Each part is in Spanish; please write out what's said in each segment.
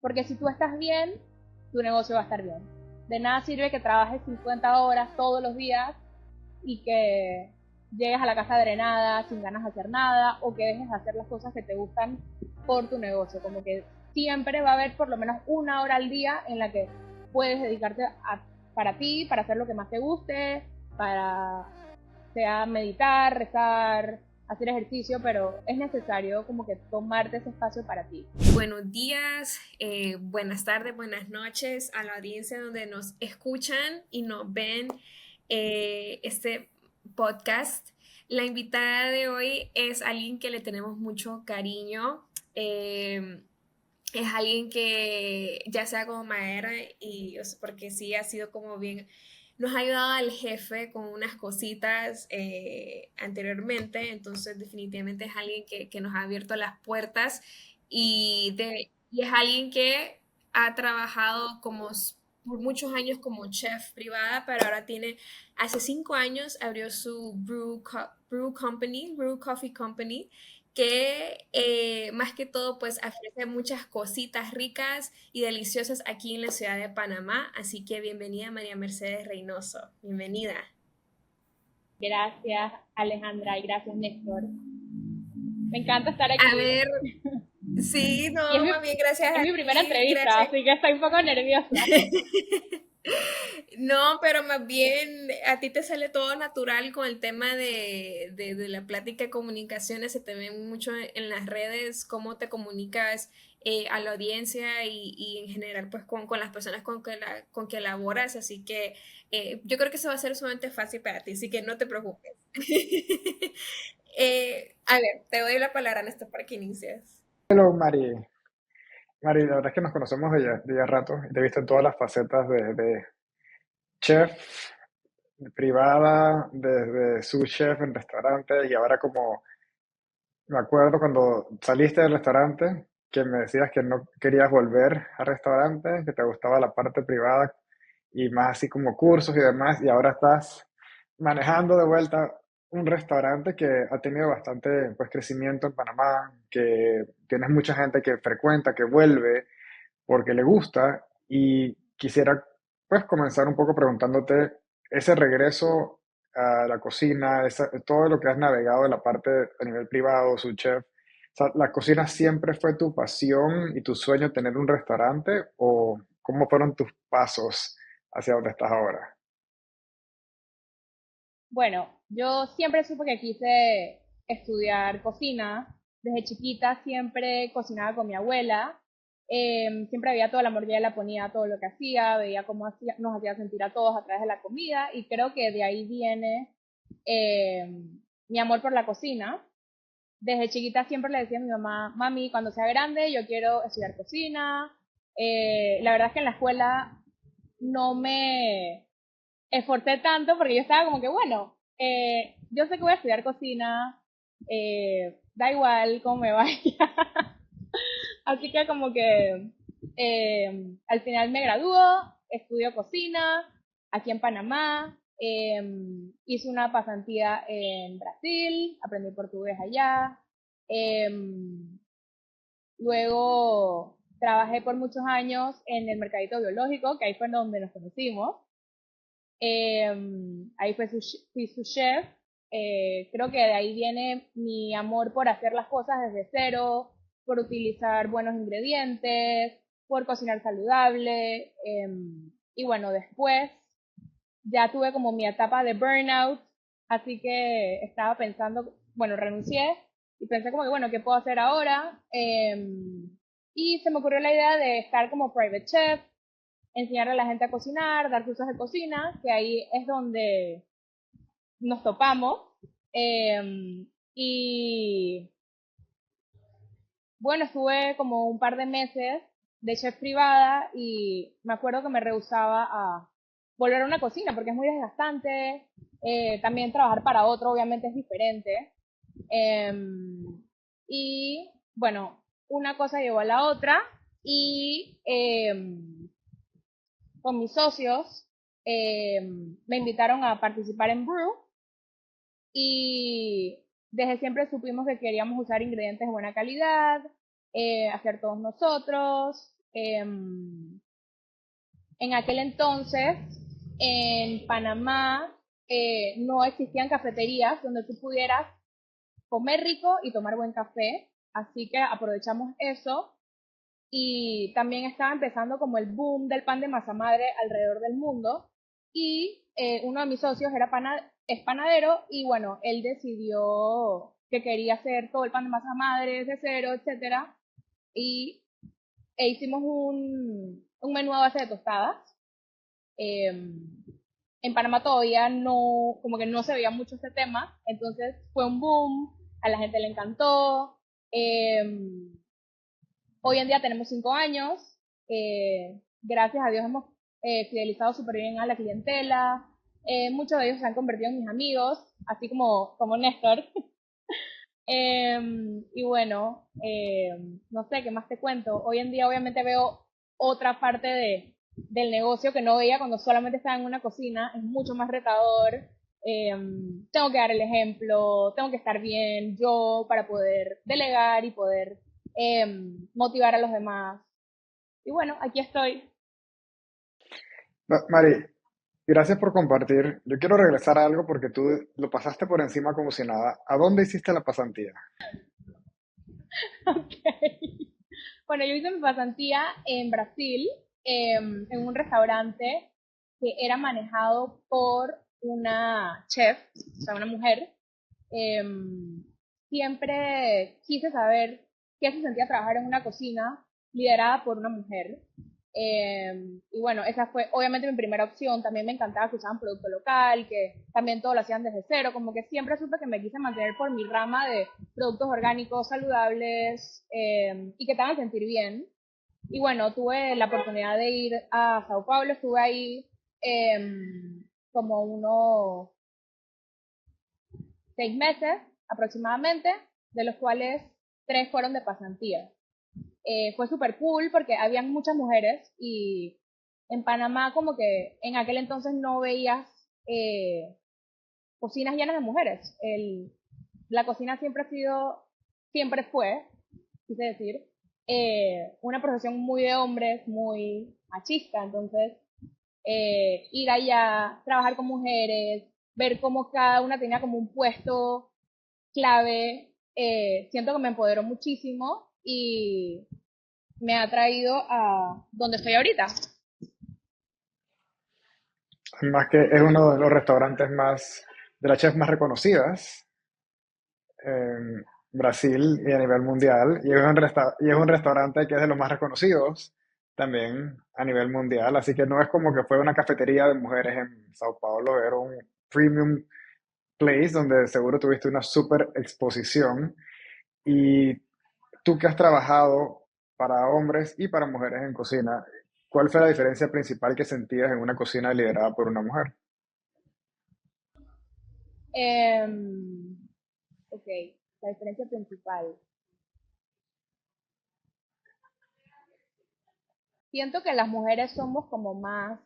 Porque si tú estás bien, tu negocio va a estar bien. De nada sirve que trabajes 50 horas todos los días y que llegues a la casa drenada, sin ganas de hacer nada, o que dejes de hacer las cosas que te gustan por tu negocio. Como que siempre va a haber por lo menos una hora al día en la que puedes dedicarte para ti, para hacer lo que más te guste, para sea meditar, rezar, hacer ejercicio, pero es necesario como que tomarte ese espacio para ti. Buenos días, buenas tardes, buenas noches a la audiencia donde nos escuchan y nos ven este podcast. La invitada de hoy es alguien que le tenemos mucho cariño. Es alguien que ya sea como maestra y porque sí ha sido como bien, nos ha ayudado al jefe con unas cositas anteriormente, entonces definitivamente es alguien que nos ha abierto las puertas y es alguien que ha trabajado por muchos años como chef privada, pero ahora hace 5 años abrió su Brew Coffee Company, que más que todo pues ofrece muchas cositas ricas y deliciosas aquí en la ciudad de Panamá. Así que bienvenida María Mercedes Reynoso, bienvenida. Gracias Alejandra y gracias Néstor. Me encanta estar A aquí. ver, sí, Y no, más bien gracias es a mi primera ti, entrevista, gracias. así que estoy un poco nerviosa. No, pero más bien a ti te sale todo natural con el tema de la plática y comunicaciones, se te ve mucho en las redes, cómo te comunicas a la audiencia y en general pues con las personas con que laboras, así que yo creo que eso va a ser sumamente fácil para ti, así que no te preocupes. A ver, te doy la palabra, Néstor, para que inicies. Hello, Mari. Mari, la verdad es que nos conocemos de ya rato y te he visto en todas las facetas de chef, privada, desde sous chef en restaurantes y ahora como me acuerdo cuando saliste del restaurante que me decías que no querías volver a restaurantes, que te gustaba la parte privada y más así como cursos y demás, y ahora estás manejando de vuelta un restaurante que ha tenido bastante pues, crecimiento en Panamá, que tienes mucha gente que frecuenta, que vuelve porque le gusta, y quisiera pues comenzar un poco preguntándote ese regreso a la cocina, todo lo que has navegado en la parte a nivel privado, su chef. O sea, ¿la cocina siempre fue tu pasión y tu sueño tener un restaurante o cómo fueron tus pasos hacia donde estás ahora? Bueno, yo siempre supe que quise estudiar cocina. Desde chiquita siempre cocinaba con mi abuela. Siempre veía todo el amor que ella le ponía a todo lo que hacía, veía cómo nos hacía sentir a todos a través de la comida y creo que de ahí viene mi amor por la cocina. Desde chiquita siempre le decía a mi mamá, mami, cuando sea grande yo quiero estudiar cocina. La verdad es que en la escuela no me esforcé tanto porque yo estaba como que, bueno, yo sé que voy a estudiar cocina, da igual cómo me vaya. Así que como que al final me graduó, estudio cocina aquí en Panamá, hice una pasantía en Brasil, aprendí portugués allá, luego trabajé por muchos años en el mercadito biológico, que ahí fue donde nos conocimos. Ahí fui su chef. Creo que de ahí viene mi amor por hacer las cosas desde cero, por utilizar buenos ingredientes, por cocinar saludable. Y bueno, después ya tuve como mi etapa de burnout, así que estaba pensando, bueno, renuncié y pensé como que, bueno, ¿qué puedo hacer ahora? Y se me ocurrió la idea de estar como private chef, enseñarle a la gente a cocinar, dar cursos de cocina, que ahí es donde nos topamos. Y bueno, estuve como un par de meses de chef privada y me acuerdo que me rehusaba a volver a una cocina porque es muy desgastante. También trabajar para otro obviamente es diferente. Y bueno, una cosa llevó a la otra y con mis socios me invitaron a participar en Brew y desde siempre supimos que queríamos usar ingredientes de buena calidad, hacer todos nosotros Em, en aquel entonces, en Panamá, no existían cafeterías donde tú pudieras comer rico y tomar buen café, así que aprovechamos eso y también estaba empezando como el boom del pan de masa madre alrededor del mundo y uno de mis socios es panadero y bueno, él decidió que quería hacer todo el pan de masa madre de cero, etcétera, y hicimos un menú a base de tostadas. En Panamá todavía no, como que no se veía mucho este tema, entonces fue un boom, a la gente le encantó. Hoy en día tenemos 5 años, gracias a Dios hemos fidelizado súper bien a la clientela, muchos de ellos se han convertido en mis amigos, así como Néstor. Y bueno, no sé qué más te cuento. Hoy en día obviamente veo otra parte del negocio que no veía cuando solamente estaba en una cocina. Es mucho más retador. Tengo que dar el ejemplo, tengo que estar bien yo para poder delegar y poder motivar a los demás. Y bueno, aquí estoy. Mari, gracias por compartir. Yo quiero regresar a algo porque tú lo pasaste por encima como si nada. ¿A dónde hiciste la pasantía? Okay. Bueno, yo hice mi pasantía en Brasil, en un restaurante que era manejado por una chef, o sea, una mujer. Em, Siempre quise saber qué se sentía trabajar en una cocina liderada por una mujer. Y bueno, esa fue obviamente mi primera opción. También me encantaba que usaban producto local, que también todo lo hacían desde cero. Como que siempre supe que me quise mantener por mi rama de productos orgánicos, saludables y que te hagan sentir bien. Y bueno, tuve la oportunidad de ir a Sao Paulo, estuve ahí como unos 6 meses aproximadamente, de los cuales 3 fueron de pasantía. Fue súper cool porque habían muchas mujeres y en Panamá como que en aquel entonces no veías cocinas llenas de mujeres. La cocina siempre fue, quise decir, una profesión muy de hombres, muy machista. Entonces, ir allá, trabajar con mujeres, ver cómo cada una tenía como un puesto clave, siento que me empoderó muchísimo y me ha traído a donde estoy ahorita. Además que es uno de los restaurantes más, de las chefs más reconocidas en Brasil y a nivel mundial. Y es un restaurante que es de los más reconocidos también a nivel mundial. Así que no es como que fue una cafetería de mujeres en Sao Paulo, era un premium place donde seguro tuviste una super exposición. Y tú que has trabajado para hombres y para mujeres en cocina, ¿cuál fue la diferencia principal que sentías en una cocina liderada por una mujer? Ok, la diferencia principal. Siento que las mujeres somos como más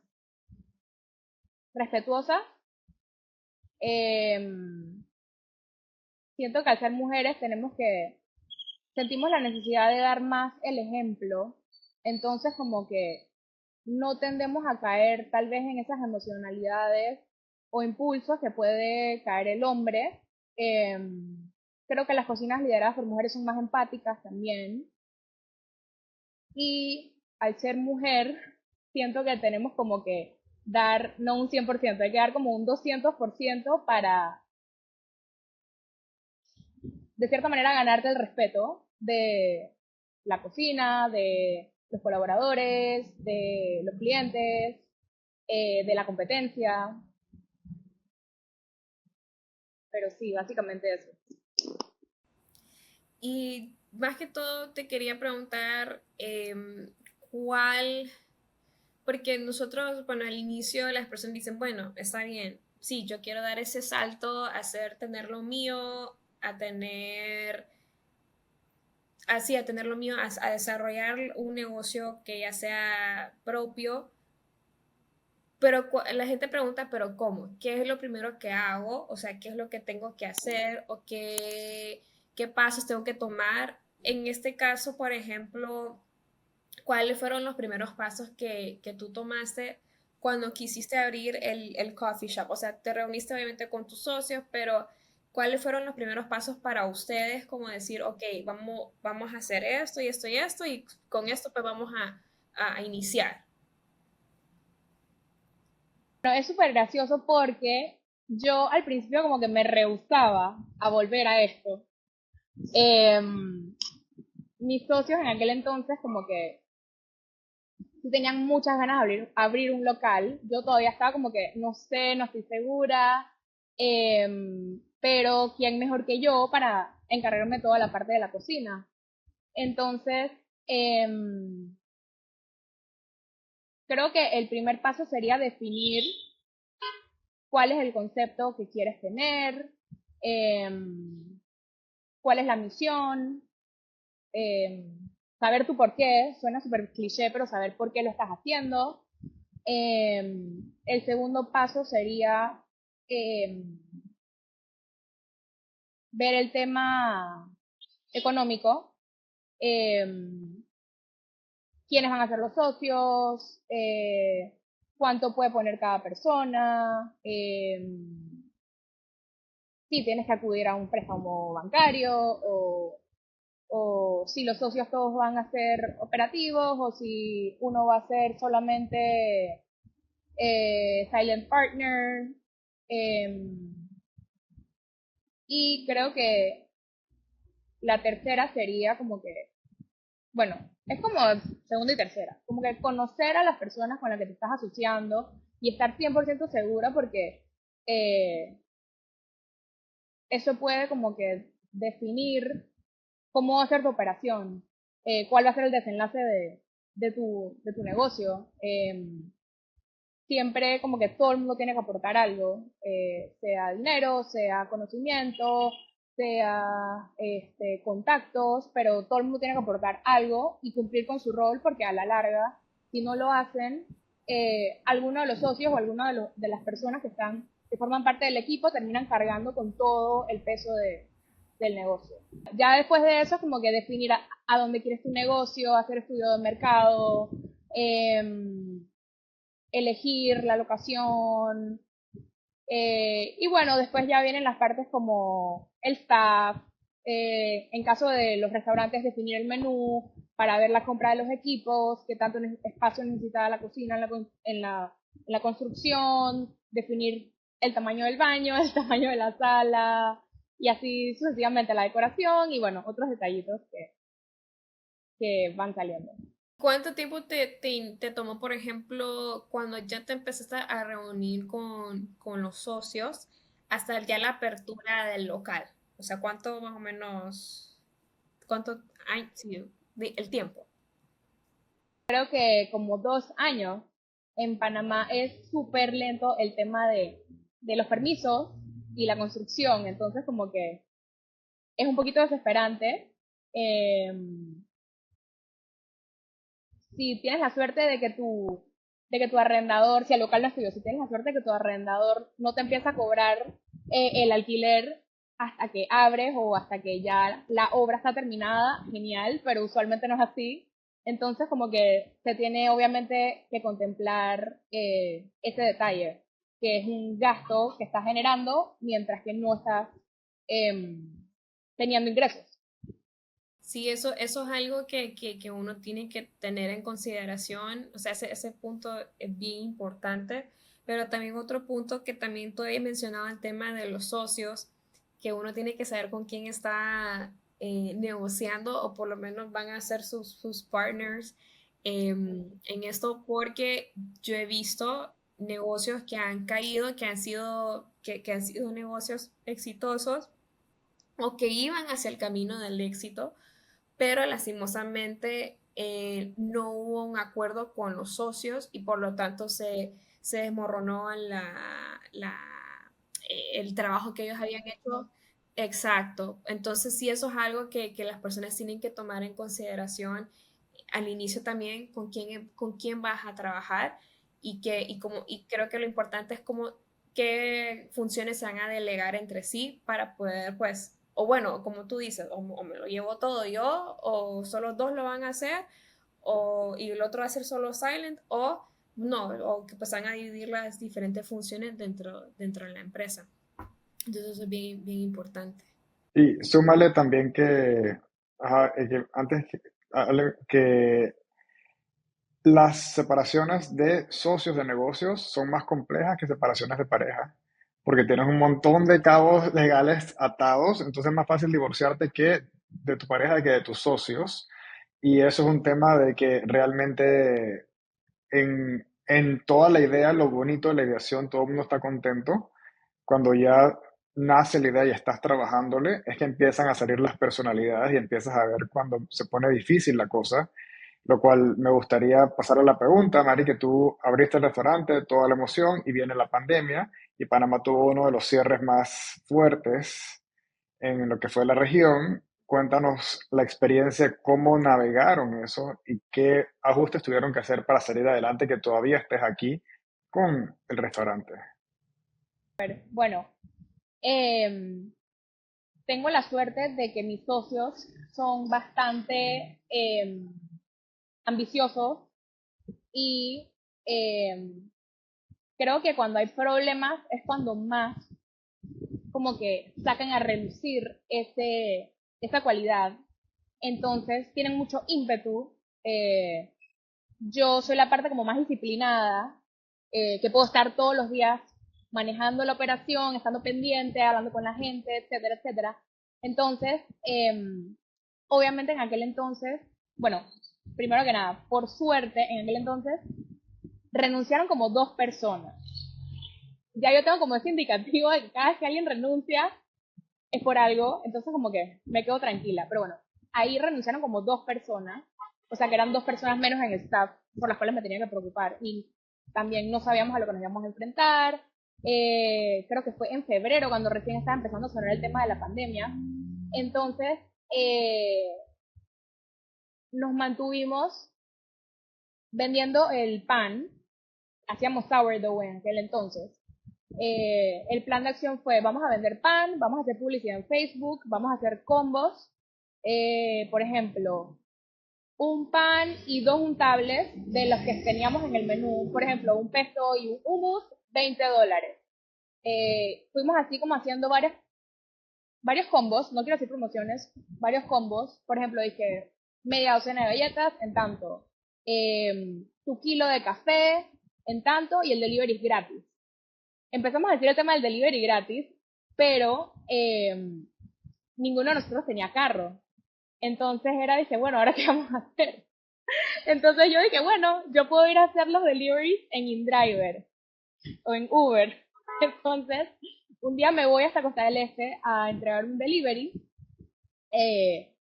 respetuosas. em, Siento que al ser mujeres sentimos la necesidad de dar más el ejemplo. Entonces como que no tendemos a caer tal vez en esas emocionalidades o impulsos que puede caer el hombre. Creo que las cocinas lideradas por mujeres son más empáticas también. Y al ser mujer, siento que tenemos como que dar, no un 100%, hay que dar como un 200% para, de cierta manera, ganarte el respeto de la cocina, de los colaboradores, de los clientes, de la competencia. Pero sí, básicamente eso. Y más que todo te quería preguntar cuál, porque nosotros, bueno, al inicio las personas dicen, bueno, está bien, sí, yo quiero dar ese salto, a hacer, tener lo mío, a tener, así, a tener lo mío, a desarrollar un negocio que ya sea propio, pero la gente pregunta, pero ¿cómo? ¿Qué es lo primero que hago? O sea, ¿qué es lo que tengo que hacer? ¿O qué pasos tengo que tomar? En este caso, por ejemplo, ¿cuáles fueron los primeros pasos que tú tomaste cuando quisiste abrir el coffee shop? O sea, te reuniste obviamente con tus socios, pero ¿cuáles fueron los primeros pasos para ustedes como decir, ok, vamos a hacer esto y esto y esto y con esto pues vamos a iniciar? Pero es súper gracioso porque yo al principio como que me rehusaba a volver a esto. Em, Mis socios en aquel entonces como que sí tenían muchas ganas de abrir un local. Yo todavía estaba como que no sé, no estoy segura, pero ¿quién mejor que yo para encargarme de toda la parte de la cocina? Entonces, em, creo que el primer paso sería definir cuál es el concepto que quieres tener, em, cuál es la misión, em, saber tu por qué, suena súper cliché, pero saber por qué lo estás haciendo. El segundo paso sería em, ver el tema económico, em, quiénes van a ser los socios, cuánto puede poner cada persona, si tienes que acudir a un préstamo bancario o si los socios todos van a ser operativos o si uno va a ser solamente silent partner. Y creo que la tercera sería como que, bueno, es como segunda y tercera, como que conocer a las personas con las que te estás asociando y estar 100% segura porque eh, eso puede como que definir cómo va a ser tu operación, cuál va a ser el desenlace de tu negocio. Siempre como que todo el mundo tiene que aportar algo, sea dinero, sea conocimiento, sea contactos, pero todo el mundo tiene que aportar algo y cumplir con su rol porque a la larga, si no lo hacen, alguno de los socios o alguno de las personas que forman parte del equipo terminan cargando con todo el peso del negocio. Ya después de eso, como que definir a dónde quieres tu negocio, hacer estudio de mercado, elegir la locación. Y bueno, después ya vienen las partes como el staff, en caso de los restaurantes definir el menú, para ver la compra de los equipos, qué tanto espacio necesita la cocina en la construcción, definir el tamaño del baño, el tamaño de la sala, y así sucesivamente la decoración y bueno, otros detallitos que van saliendo. ¿Cuánto tiempo te tomó, por ejemplo, cuando ya te empezaste a reunir con los socios hasta ya la apertura del local? O sea, ¿cuánto más o menos, cuánto hay, sí, el tiempo? Creo que como 2 años. En Panamá es súper lento el tema de los permisos y la construcción, entonces como que es un poquito desesperante. Eh, si tienes la suerte de que tu arrendador, si el local no es tuyo, si tienes la suerte de que tu arrendador no te empieza a cobrar el alquiler hasta que abres o hasta que ya la obra está terminada, genial, pero usualmente no es así. Entonces como que se tiene obviamente que contemplar ese detalle, que es un gasto que estás generando mientras que no estás em, teniendo ingresos. Sí, eso es algo que uno tiene que tener en consideración, o sea, ese punto es bien importante, pero también otro punto que también tú habías mencionado, el tema de los socios, que uno tiene que saber con quién está negociando o por lo menos van a ser sus partners en esto, porque yo he visto negocios que han caído, que han sido negocios exitosos o que iban hacia el camino del éxito, pero lastimosamente no hubo un acuerdo con los socios y por lo tanto se desmoronó el trabajo que ellos habían hecho. Exacto. Entonces sí, eso es algo que las personas tienen que tomar en consideración al inicio también con quién vas a trabajar y creo que lo importante es como qué funciones se van a delegar entre sí para poder, pues, o bueno, como tú dices, o me lo llevo todo yo, o solo dos lo van a hacer, y el otro va a ser solo silent, o no, o que pues van a dividir las diferentes funciones dentro de la empresa. Entonces eso es bien, bien importante. Y súmale también que, ajá, que antes que las separaciones de socios de negocios son más complejas que separaciones de pareja, porque tienes un montón de cabos legales atados, entonces es más fácil divorciarte que de tu pareja que de tus socios. Y eso es un tema de que realmente en toda la idea, lo bonito de la ideación, todo el mundo está contento. Cuando ya nace la idea y estás trabajándole, es que empiezan a salir las personalidades y empiezas a ver cuando se pone difícil la cosa, lo cual me gustaría pasar a la pregunta, Mari, que tú abriste el restaurante, toda la emoción, y viene la pandemia, y Panamá tuvo uno de los cierres más fuertes en lo que fue la región. Cuéntanos la experiencia, cómo navegaron eso y qué ajustes tuvieron que hacer para salir adelante, que todavía estés aquí con el restaurante. Bueno, em, tengo la suerte de que mis socios son bastante ambiciosos y creo que cuando hay problemas es cuando más como que sacan a relucir esa cualidad. Entonces tienen mucho ímpetu. Yo soy la parte como más disciplinada, que puedo estar todos los días manejando la operación, estando pendiente, hablando con la gente, etcétera, etcétera. Entonces, obviamente en aquel entonces, bueno, primero que nada, por suerte, en aquel entonces renunciaron como 2 personas. Ya yo tengo como ese indicativo de que cada vez que alguien renuncia es por algo, entonces como que me quedo tranquila. Pero bueno, ahí renunciaron como 2 personas, o sea que eran 2 personas menos en el staff por las cuales me tenía que preocupar. Y también no sabíamos a lo que nos íbamos a enfrentar. Creo que fue en febrero cuando recién estaba empezando a sonar el tema de la pandemia. Entonces, eh, nos mantuvimos vendiendo el pan, hacíamos sourdough en aquel entonces. El plan de acción fue, vamos a vender pan, vamos a hacer publicidad en Facebook, vamos a hacer combos. Por ejemplo, un pan y 2 untables de los que teníamos en el menú. Por ejemplo, un pesto y un hummus, $20. Fuimos así como haciendo varios combos, no quiero decir promociones, varios combos. Por ejemplo, dije, media docena de galletas en tanto, tu kilo de café en tanto y el delivery es gratis. Empezamos a decir el tema del delivery gratis, pero ninguno de nosotros tenía carro. Entonces dije, bueno, ¿ahora qué vamos a hacer? Entonces yo dije, bueno, yo puedo ir a hacer los deliveries en InDriver o en Uber. Entonces, un día me voy hasta Costa del Este a entregar un delivery, eh,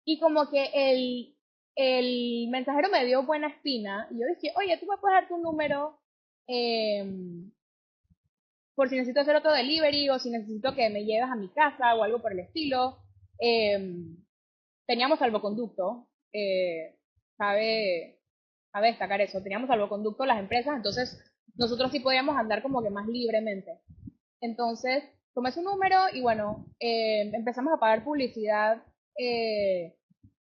y como que el mensajero me dio buena espina y yo dije, oye, tú me puedes dar tu número, eh, por si necesito hacer otro delivery o si necesito que me lleves a mi casa o algo por el estilo. Eh, Teníamos salvoconducto, cabe, cabe destacar eso, teníamos salvoconducto las empresas, entonces nosotros sí podíamos andar como que más libremente. Entonces tomé su número y bueno, empezamos a pagar publicidad,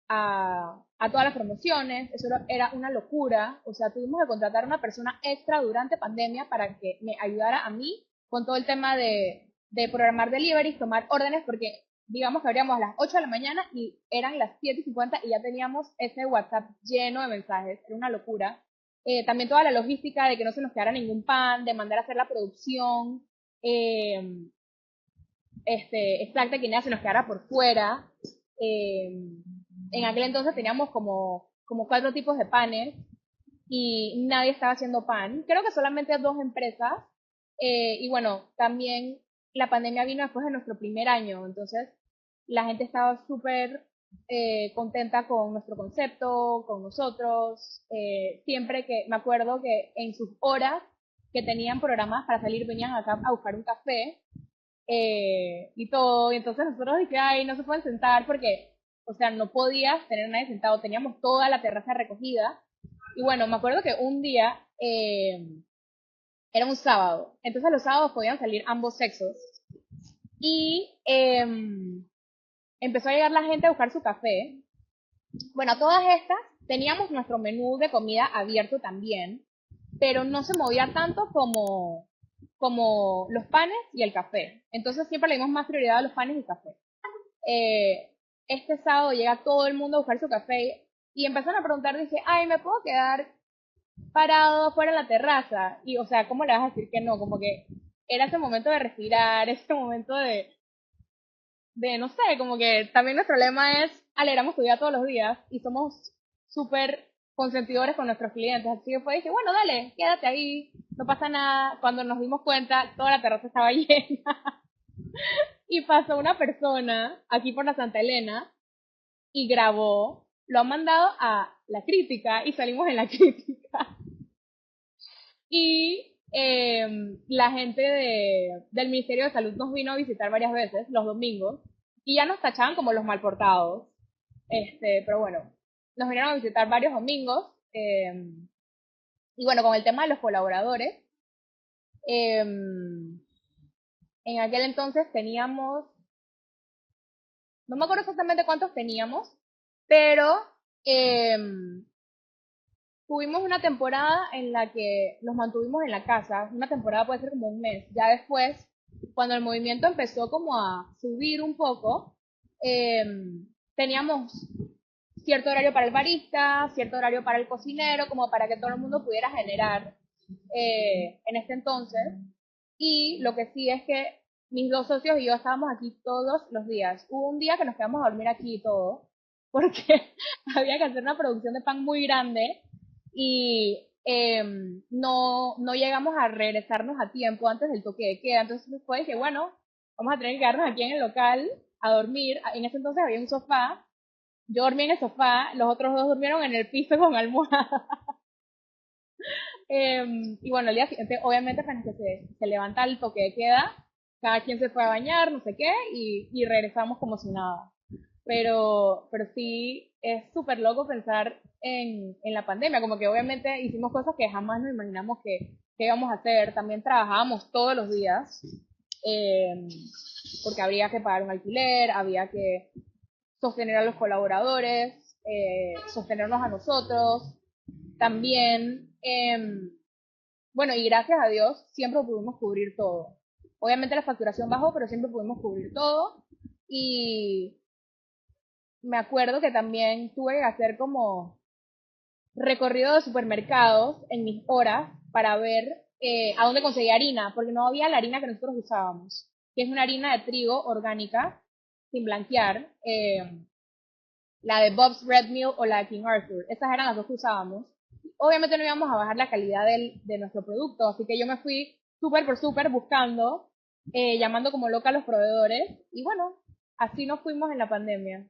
a todas las promociones. Eso era una locura, o sea, tuvimos que contratar a una persona extra durante pandemia para que me ayudara a mí con todo el tema de programar deliveries, tomar órdenes, porque digamos que abríamos a las 8 de la mañana y eran las 7:50 y ya teníamos ese WhatsApp lleno de mensajes, era una locura. También toda la logística de que no se nos quedara ningún pan, de mandar a hacer la producción, eh, exacta, que nada se nos quedara por fuera. Eh, en aquel entonces teníamos como 4 tipos de panes y nadie estaba haciendo pan. Creo que solamente 2 empresas. Y bueno, también la pandemia vino después de nuestro primer año, entonces la gente estaba súper contenta con nuestro concepto, con nosotros. Siempre que me acuerdo que en sus horas que tenían programas para salir venían acá a buscar un café, y todo. Y entonces nosotros dije, ay, no se pueden sentar porque, o sea, no podías tener a nadie sentado. Teníamos toda la terraza recogida. Y bueno, me acuerdo que un día, era un sábado. Entonces los sábados podían salir ambos sexos. Y empezó a llegar la gente a buscar su café. Bueno, a todas estas teníamos nuestro menú de comida abierto también, pero no se movía tanto como los panes y el café. Entonces siempre le dimos más prioridad a los panes y café. Este sábado llega todo el mundo a buscar su café y empezaron a preguntar, dije, ay, ¿me puedo quedar parado fuera en la terraza? Y, o sea, ¿cómo le vas a decir que no? Como que era ese momento de respirar, ese momento no sé, como que también nuestro lema es alegramos tu vida todos los días y somos súper consentidores con nuestros clientes. Así que fue, dije, bueno, dale, quédate ahí, no pasa nada. Cuando nos dimos cuenta, toda la terraza estaba llena y pasó una persona aquí por la Santa Elena y grabó, lo han mandado a la crítica y salimos en la crítica. Y la gente del Ministerio de Salud nos vino a visitar varias veces los domingos y ya nos tachaban como los malportados. Pero bueno, nos vinieron a visitar varios domingos. Y bueno, con el tema de los colaboradores, eh, en aquel entonces teníamos, no me acuerdo exactamente cuántos teníamos, pero eh, tuvimos una temporada en la que nos mantuvimos en la casa, una temporada puede ser como un mes. Ya después, cuando el movimiento empezó como a subir un poco, eh, teníamos cierto horario para el barista, cierto horario para el cocinero, como para que todo el mundo pudiera generar en este entonces. Y lo que sí es que mis dos socios y yo estábamos aquí todos los días. Hubo un día que nos quedamos a dormir aquí y todo, porque había que hacer una producción de pan muy grande y no llegamos a regresarnos a tiempo antes del toque de queda. Entonces después dije, bueno, vamos a tener que quedarnos aquí en el local a dormir. En ese entonces había un sofá, yo dormí en el sofá, los otros dos durmieron en el piso con almohada. Y bueno, el día siguiente, obviamente, cuando se levanta el toque de queda, cada quien se fue a bañar, no sé qué, y regresamos como si nada. Pero sí, es súper loco pensar en la pandemia, como que obviamente hicimos cosas que jamás nos imaginamos que íbamos a hacer. También trabajábamos todos los días, eh, porque habría que pagar un alquiler, había que sostener a los colaboradores, sostenernos a nosotros. También, bueno, y gracias a Dios siempre pudimos cubrir todo. Obviamente la facturación bajó, pero siempre pudimos cubrir todo. Y me acuerdo que también tuve que hacer como recorrido de supermercados en mis horas para ver a dónde conseguía harina, porque no había la harina que nosotros usábamos, que es una harina de trigo orgánica, sin blanquear, la de Bob's Red Mill o la de King Arthur. Esas eran las dos que usábamos. Obviamente no íbamos a bajar la calidad de nuestro producto, así que yo me fui súper por súper buscando, llamando como loca a los proveedores, y bueno, así nos fuimos en la pandemia.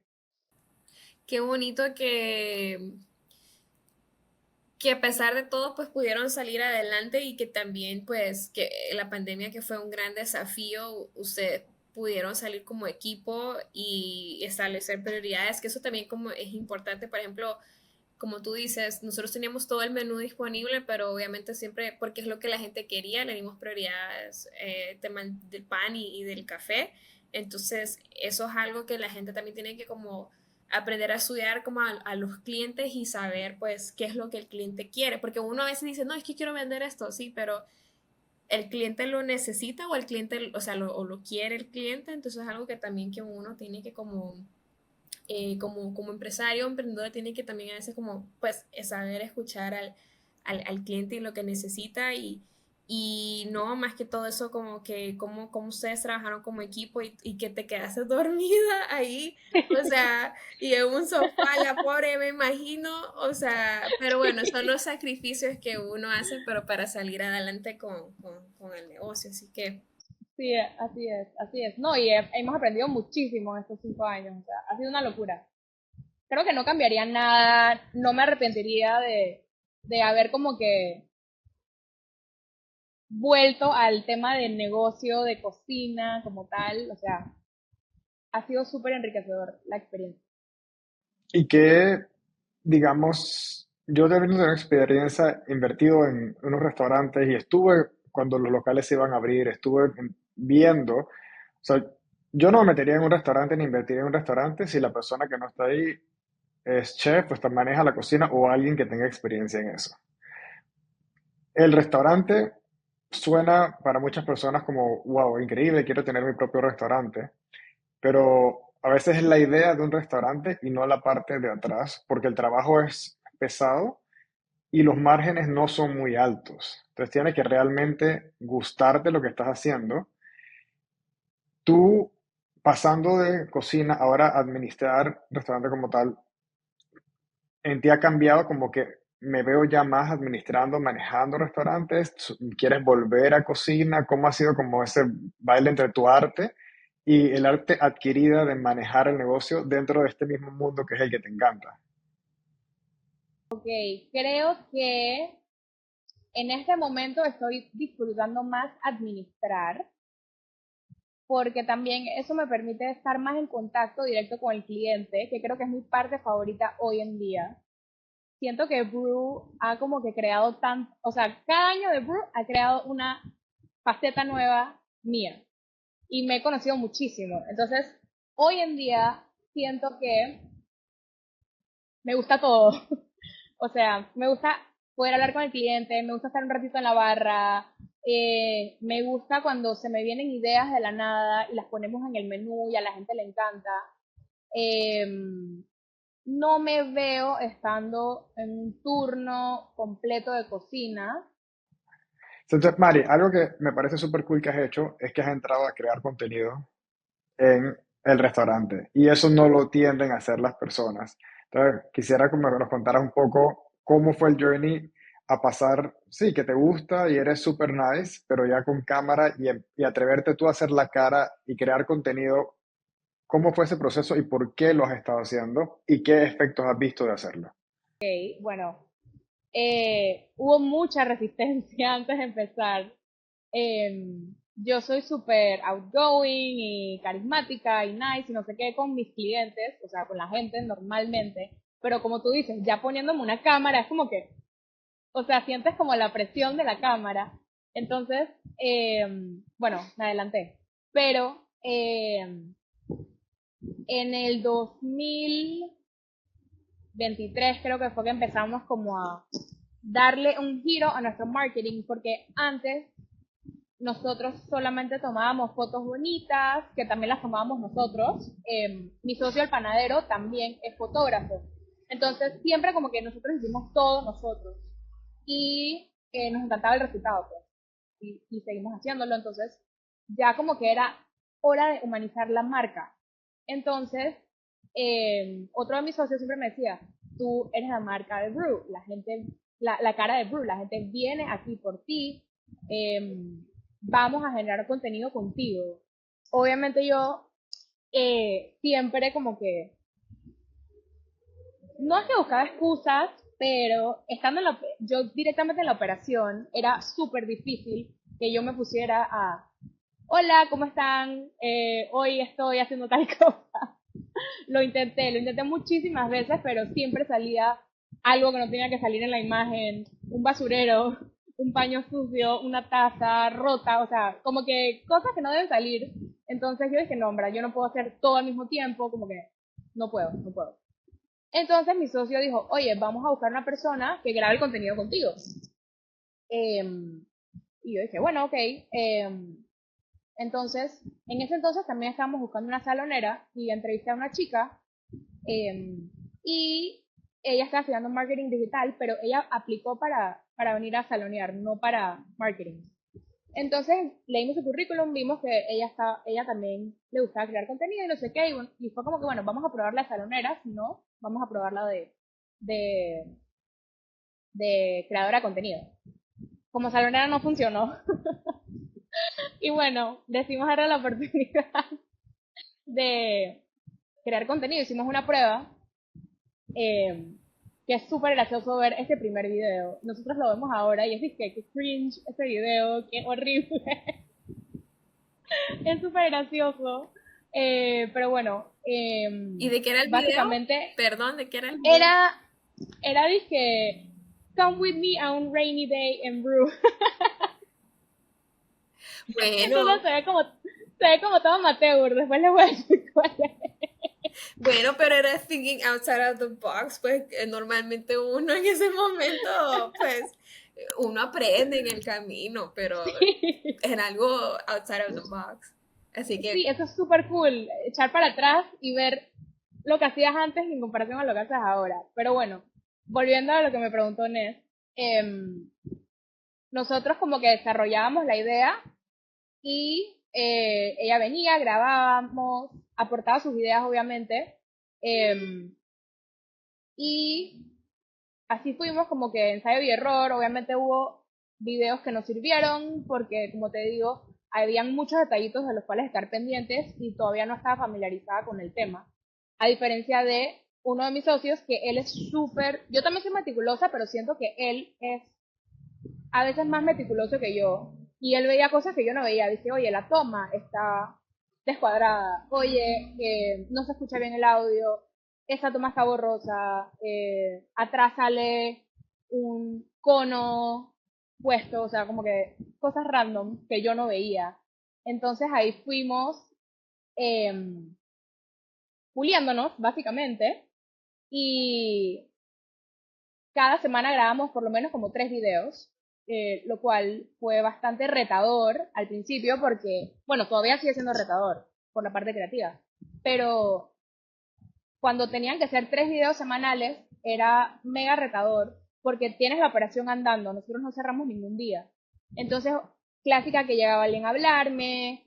Qué bonito que a pesar de todo, pues pudieron salir adelante y que también, pues, que la pandemia que fue un gran desafío, ustedes pudieron salir como equipo y establecer prioridades, que eso también como es importante, por ejemplo, como tú dices, nosotros teníamos todo el menú disponible, pero obviamente siempre, porque es lo que la gente quería, le dimos prioridades, tema del pan y del café. Entonces, eso es algo que la gente también tiene que como aprender a estudiar como a los clientes y saber pues qué es lo que el cliente quiere, porque uno a veces dice, no, es que quiero vender esto, sí, pero el cliente lo necesita o el cliente, o sea, o lo quiere el cliente, entonces es algo que también que uno tiene que como como empresario, emprendedor, tiene que también a veces como, pues, saber escuchar al cliente y lo que necesita y no más que todo eso como que como ustedes trabajaron como equipo y que te quedaste dormida ahí, o sea, y en un sofá, la pobre me imagino, o sea, pero bueno, son los sacrificios que uno hace, pero para salir adelante con el negocio, así que Sí, así es, así es. No, y hemos aprendido muchísimo en estos 5 años, o sea, ha sido una locura. Creo que no cambiaría nada, no me arrepentiría de haber como que vuelto al tema del negocio, de cocina, como tal, o sea, ha sido súper enriquecedor la experiencia. Y que, digamos, yo también tengo experiencia invertido en unos restaurantes y estuve cuando los locales se iban a abrir, estuve viendo, o sea, yo no me metería en un restaurante ni invertiría en un restaurante si la persona que no está ahí es chef, pues maneja la cocina o alguien que tenga experiencia en eso. El restaurante suena para muchas personas como, wow, increíble, quiero tener mi propio restaurante, pero a veces es la idea de un restaurante y no la parte de atrás, porque el trabajo es pesado y los márgenes no son muy altos. Entonces tiene que realmente gustarte lo que estás haciendo. Tú, pasando de cocina ahora a administrar restaurante como tal, en ti ha cambiado como que me veo ya más administrando, manejando restaurantes. ¿Quieres volver a cocina? ¿Cómo ha sido como ese baile entre tu arte y el arte adquirida de manejar el negocio dentro de este mismo mundo que es el que te encanta? Ok, creo que en este momento estoy disfrutando más administrar, porque también eso me permite estar más en contacto directo con el cliente, que creo que es mi parte favorita hoy en día. Siento que Brew ha como que creado tan, o sea, cada año de Brew ha creado una faceta nueva mía y me he conocido muchísimo. Entonces, hoy en día siento que me gusta todo. O sea, me gusta poder hablar con el cliente, me gusta estar un ratito en la barra, me gusta cuando se me vienen ideas de la nada y las ponemos en el menú y a la gente le encanta. Eh, no me veo estando en un turno completo de cocina. Entonces, Mari, algo que me parece súper cool que has hecho es que has entrado a crear contenido en el restaurante y eso no lo tienden a hacer las personas. Entonces, quisiera que nos contaras un poco cómo fue el journey a pasar, sí, que te gusta y eres súper nice, pero ya con cámara y atreverte tú a hacer la cara y crear contenido. ¿Cómo fue ese proceso y por qué lo has estado haciendo y qué efectos has visto de hacerlo? Bueno, hubo mucha resistencia antes de empezar. Yo soy súper outgoing y carismática y nice y no sé qué con mis clientes, o sea, con la gente normalmente, pero como tú dices, ya poniéndome una cámara es como que, o sea, sientes como la presión de la cámara. Entonces, bueno, me adelanté, pero en el 2023 creo que fue que empezamos como a darle un giro a nuestro marketing, porque antes nosotros solamente tomábamos fotos bonitas, que también las tomábamos nosotros. Mi socio, el panadero, también es fotógrafo. Entonces, siempre como que nosotros hicimos todo nosotros. Y nos encantaba el resultado, pues. Y seguimos haciéndolo. Entonces, ya como que era hora de humanizar la marca. Entonces, otro de mis socios siempre me decía, tú eres la marca de Brew, la gente, la cara de Brew, la gente viene aquí por ti. Vamos a generar contenido contigo. Obviamente yo siempre como que, no es que buscaba excusas, pero estando yo directamente en la operación, era súper difícil que yo me pusiera a, hola, ¿cómo están? Hoy estoy haciendo tal cosa. Lo intenté muchísimas veces, pero siempre salía algo que no tenía que salir en la imagen, un basurero, un paño sucio, una taza rota, o sea, como que cosas que no deben salir. Entonces yo dije, no, hombre, yo no puedo hacer todo al mismo tiempo, como que no puedo, no puedo. Entonces mi socio dijo, oye, vamos a buscar una persona que grabe el contenido contigo. Y yo dije, bueno, ok. Entonces, en ese entonces también estábamos buscando una salonera y entrevisté a una chica y ella estaba estudiando marketing digital, pero ella aplicó para venir a salonear, no para marketing. Entonces leímos su currículum, vimos que ella también le gustaba crear contenido y no sé qué, y fue como que bueno, vamos a probar la salonera, si no, vamos a probarla de, de creadora de contenido. Como salonera no funcionó. Y bueno, decimos ahora la oportunidad de crear contenido. Hicimos una prueba eh, que es súper gracioso ver este primer video. Nosotros lo vemos ahora y es que cringe este video, qué horrible. Es súper gracioso. Pero bueno, ¿Y de qué era el video? básicamente Perdón, ¿de qué era el video? era, era que come with me a un rainy day en Brew. Entonces Bueno, se ve como todo amateur. Después les voy a decir cuál es. Bueno, pero era thinking outside of the box, pues normalmente uno en ese momento, pues uno aprende en el camino, pero Sí. era algo outside of the box. Así Sí, que eso es súper cool, echar para atrás y ver lo que hacías antes en comparación a lo que haces ahora. Pero bueno, volviendo a lo que me preguntó Ness, em, nosotros como que desarrollábamos la idea y ella venía, grabábamos, aportaba sus ideas obviamente, em, y así fuimos como que ensayo y error. Obviamente hubo videos que nos sirvieron porque, como te digo, habían muchos detallitos de los cuales estar pendientes y todavía no estaba familiarizada con el tema. A diferencia de uno de mis socios, que él es súper, yo también soy meticulosa, pero siento que él es a veces más meticuloso que yo. Y él veía cosas que yo no veía. Dice, oye, la toma está descuadrada. Oye, no se escucha bien el audio. Esa toma está borrosa. Atrás sale un cono puesto. O sea, como que cosas random que yo no veía. Entonces ahí fuimos eh, puliéndonos, básicamente. Y cada semana grabamos por lo menos como 3 videos, lo cual fue bastante retador al principio porque, bueno, todavía sigue siendo retador por la parte creativa, pero cuando tenían que ser 3 videos semanales era mega retador porque tienes la operación andando, nosotros no cerramos ningún día. Entonces, clásica que llegaba alguien a hablarme,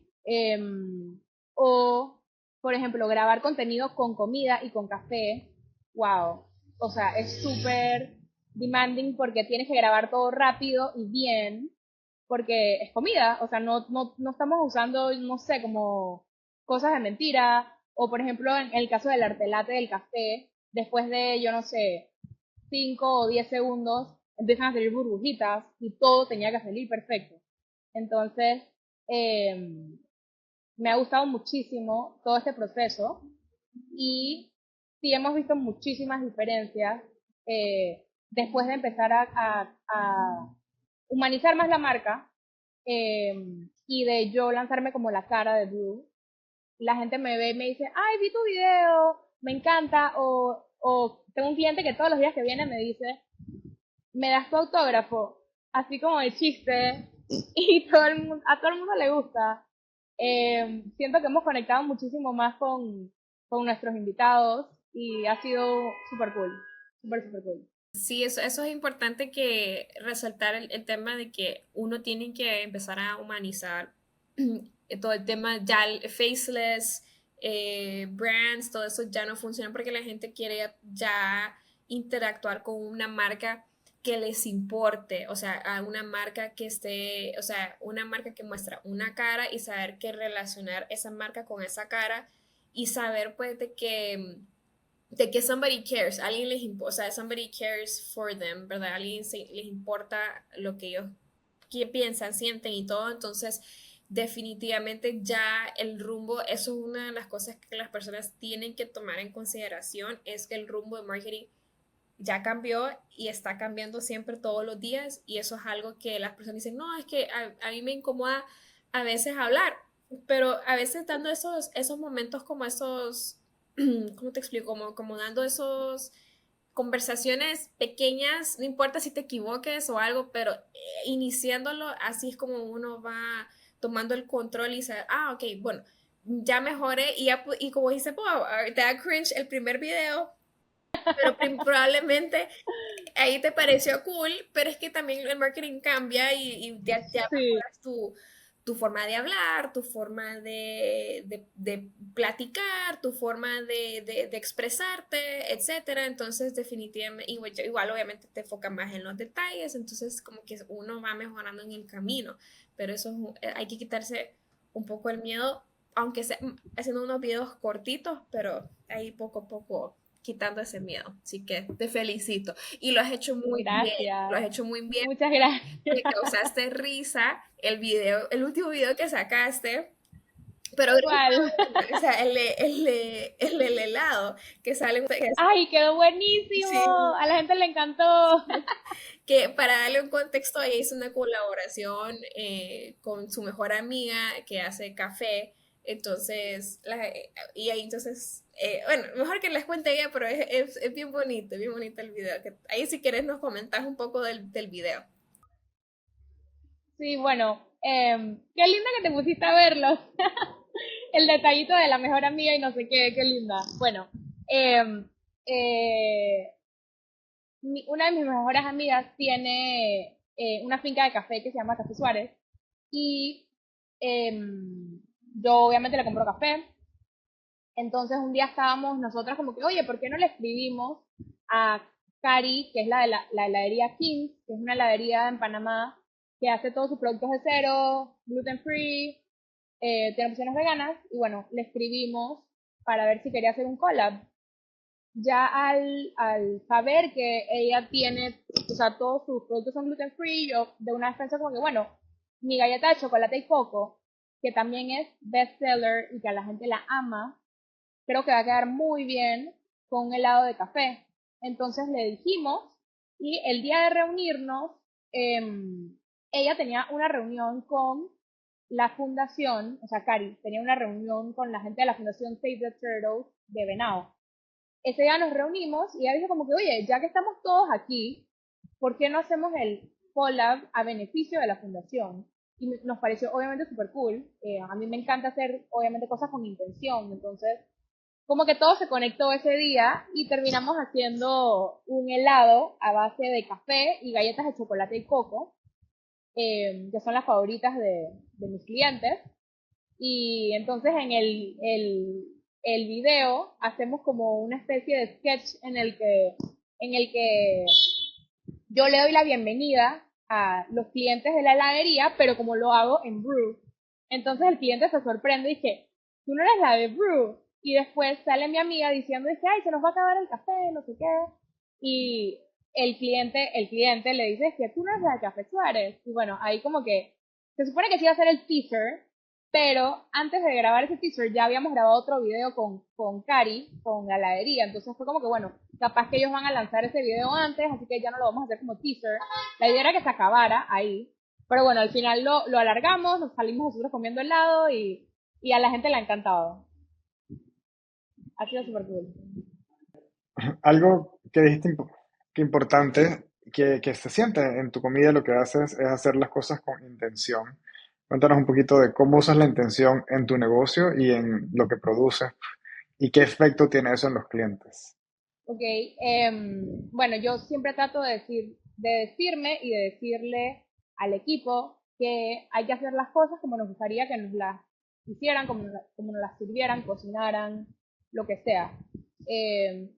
o, por ejemplo, grabar contenido con comida y con café, wow, o sea, es súper demanding porque tienes que grabar todo rápido y bien, porque es comida, o sea, no estamos usando, no sé, como cosas de mentira, o por ejemplo, en el caso del arte latte del café, después de, yo no sé, 5 o 10 segundos, empiezan a salir burbujitas y todo tenía que salir perfecto. Entonces, me ha gustado muchísimo todo este proceso y sí hemos visto muchísimas diferencias después de empezar a humanizar más la marca eh, y de yo lanzarme como la cara de Blue. La gente me ve y me dice, ay, vi tu video, me encanta, o tengo un cliente que todos los días que viene me dice, me das tu autógrafo, así como de chiste, y a todo el mundo le gusta. Siento que hemos conectado muchísimo más con nuestros invitados y ha sido súper cool, súper, súper cool. sí, eso es importante que resaltar el tema de que uno tiene que empezar a humanizar todo el tema ya el faceless, brands, todo eso ya no funciona porque la gente quiere ya interactuar con una marca que les importe, o sea, a una marca que esté, o sea, una marca que muestra una cara y saber qué relacionar esa marca con esa cara y saber pues de que somebody cares, alguien les importa, o sea, somebody cares for them, ¿verdad? Les importa lo que ellos piensan, sienten y todo, entonces definitivamente ya el rumbo, eso es una de las cosas que las personas tienen que tomar en consideración, es que el rumbo de marketing ya cambió y está cambiando siempre todos los días y eso es algo que las personas dicen, no, es que a mí me incomoda a veces hablar, pero a veces dando esos momentos como esos, ¿cómo te explico? Como dando esos conversaciones pequeñas, no importa si te equivoques o algo, pero iniciándolo, así es como uno va tomando el control y dice, ah, ok, bueno, ya mejoré y, ya, y como dice, oh, te da cringe el primer video, pero probablemente ahí te pareció cool, pero es que también el marketing cambia y ya Sí, mejoras tu forma de hablar, tu forma de platicar, tu forma de expresarte, etcétera. Entonces, definitivamente, igual obviamente te enfoca más en los detalles, entonces como que uno va mejorando en el camino, pero eso hay que quitarse un poco el miedo, aunque sea haciendo unos videos cortitos, pero ahí poco a poco quitando ese miedo. Así que te felicito. Y lo has hecho muy bien, lo gracias. has hecho muy bien. Muchas gracias. Me causaste risa el video, el último video que sacaste, pero ¿Cuál? o sea, el helado que sale, ¡Ay, quedó buenísimo! sí, A la gente le encantó. que para darle un contexto, ella hizo una colaboración con su mejor amiga que hace café. Entonces, y ahí entonces, bueno, mejor que les cuente ella, pero es bien bonito el video. Ahí si quieres nos comentas un poco del video. Sí, bueno, qué linda que te pusiste a verlos. El detallito de la mejor amiga y no sé qué, qué linda. Bueno, em, eh, una de mis mejores amigas tiene una finca de café que se llama Café Suárez y yo obviamente le compro café. Entonces un día estábamos nosotras como que, oye, ¿por qué no le escribimos a Cari, que es la de la heladería Kings, que es una heladería en Panamá que hace todos sus productos de cero, gluten free, tiene opciones veganas? Y bueno, le escribimos para ver si quería hacer un collab. Ya al saber que ella tiene, o sea, todos sus productos son gluten free, yo de una vez pensé como que, bueno, mi galleta de chocolate y coco, que también es bestseller y que a la gente la ama, creo que va a quedar muy bien con un helado de café. Entonces le dijimos y el día de reunirnos, ella tenía una reunión con la fundación, o sea, Cari tenía una reunión con la gente de la fundación Save the Turtles de Venado. Ese día nos reunimos y ella dijo como que, oye, ya que estamos todos aquí, ¿por qué no hacemos el collab a beneficio de la fundación? Y nos pareció obviamente súper cool. A mí me encanta hacer obviamente cosas con intención, entonces como que todo se conectó ese día y terminamos haciendo un helado a base de café y galletas de chocolate y coco, que son las favoritas de mis clientes. Y entonces en el video hacemos como una especie de sketch en el que yo le doy la bienvenida a los clientes de la heladería, pero como lo hago en Brew. Entonces el cliente se sorprende y dice, tú no eres la de Brew. Y después sale mi amiga diciendo, dice, ay, se nos va a acabar el café, no sé qué. Y el cliente le dice, es que tú no eres la de Café Suárez. Y bueno, ahí como que se supone que sí iba a ser el teaser, pero antes de grabar ese teaser ya habíamos grabado otro video con Cari, con la heladería. Entonces fue como que, bueno, capaz que ellos van a lanzar ese video antes, así que ya no lo vamos a hacer como teaser. La idea era que se acabara ahí. Pero bueno, al final lo alargamos, nos salimos nosotros comiendo helado y a la gente le ha encantado. Ha sido súper cool. Algo que dijiste que importante, que se siente en tu comida, lo que haces es hacer las cosas con intención. Cuéntanos un poquito de cómo usas la intención en tu negocio y en lo que produces y qué efecto tiene eso en los clientes. Ok, bueno, yo siempre trato de decirme y de decirle al equipo que hay que hacer las cosas como nos gustaría que nos las hicieran, como nos las sirvieran, cocinaran, lo que sea.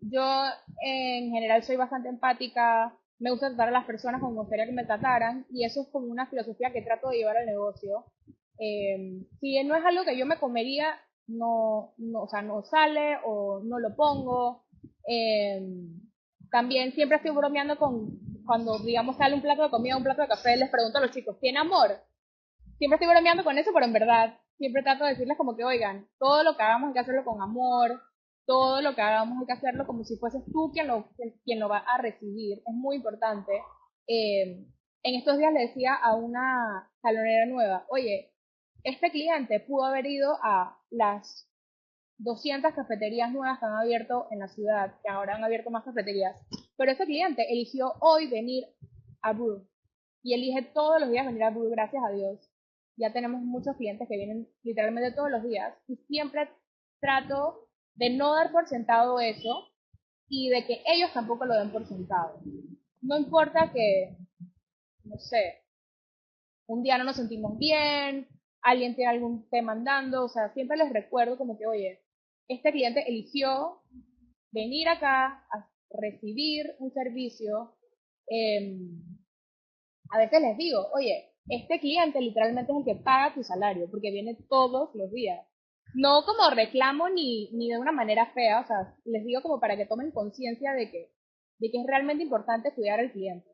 Yo en general soy bastante empática, me gusta tratar a las personas como me gustaría que me trataran y eso es como una filosofía que trato de llevar al negocio. Si no es algo que yo me comería, no, o sea, no sale o no lo pongo. Eh, También siempre estoy bromeando con cuando, digamos, sale un plato de comida, un plato de café, les pregunto a los chicos, ¿tiene amor? Siempre estoy bromeando con eso, pero en verdad siempre trato de decirles como que, oigan, todo lo que hagamos hay que hacerlo con amor, todo lo que hagamos hay que hacerlo como si fueses tú quien lo va a recibir. Es muy importante. En estos días le decía a una salonera nueva, oye, este cliente pudo haber ido a las 200 cafeterías nuevas que han abierto en la ciudad, que ahora han abierto más cafeterías. Pero ese cliente eligió hoy venir a Brew y elige todos los días venir a Brew, gracias a Dios. Ya tenemos muchos clientes que vienen literalmente todos los días y siempre trato de no dar por sentado eso y de que ellos tampoco lo den por sentado. No importa que, no sé, un día no nos sentimos bien, alguien tiene algún tema andando, o sea, siempre les recuerdo como que, oye, este cliente eligió venir acá a recibir un servicio. eh, a veces les digo, oye, este cliente literalmente es el que paga tu salario, porque viene todos los días. No como reclamo ni de una manera fea, o sea, les digo como para que tomen conciencia de que es realmente importante cuidar al cliente,